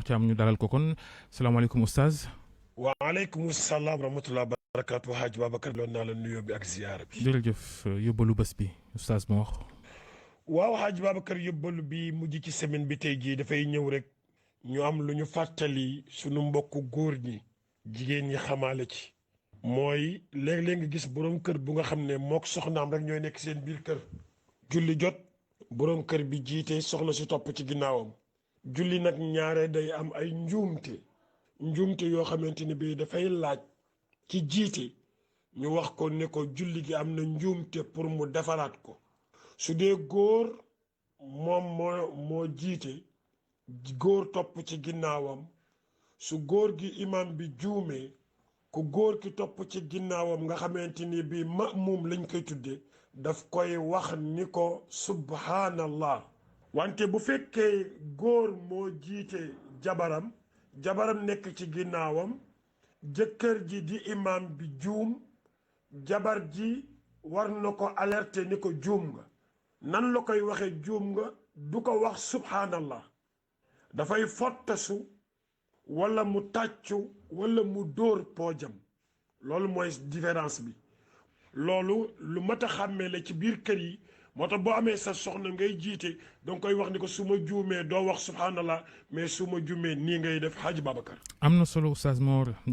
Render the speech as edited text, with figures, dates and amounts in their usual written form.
Thiam ñu dalal ko kon salaamaaleykum oustaz. waaleykum salaam wa rahmatulah barakaatu Hadj Babacar loon naa la nuyoo bi ak ziyaara bi. jërëjëf yóbbalu bés bi oustaz Mor. waaw Hadj Babacar yóbbalu bi mujj ci semaine bi tey jii dafay ñëw rek ñu am lu ñu fàttali sunu mbokku góor ñi jigéen ñi xamaale ci. mooy léeg-léeg nga gis borom kër bu nga xam ne mook soxnaam rek ñooy nekk seen biir kër. julli jot borom kër bi jiite soxna si topp ci ginnaawam. julli nag ñaare day am ay njuumte yoo xamante ni bii dafay laaj ci jiite ñu wax ko ne ko julli gi am na njuumte pour mu defaraat ko su dee góor moom moo jiite góor topp ci ginnaawam su góor gi imam bi juumee ku góor ki topp ci ginnaawam nga xamante ni bii ma'muum lañ koy tudde daf koy wax ni ko subhanallah. wante bu fekkee góor moo jiite jabaram nekk ci ginnaawam jëkkër ji di imam bi juum jabar ji war na ko alerter ni ko juum nga. nan la koy waxee juum nga du ko wax subhanallah dafay fottasu wala mu tàccu wala mu dóor poojam. loolu mooy différence bi. loolu lu mat a xàmmee la ci biir kër yi moo tax boo amee sa soxna ngay jiite danga koy wax ni ko su ma juumee doo wax subhanallah mais su ma juumee nii ngay def Hadj Babacar. am na solo oustaz Mor.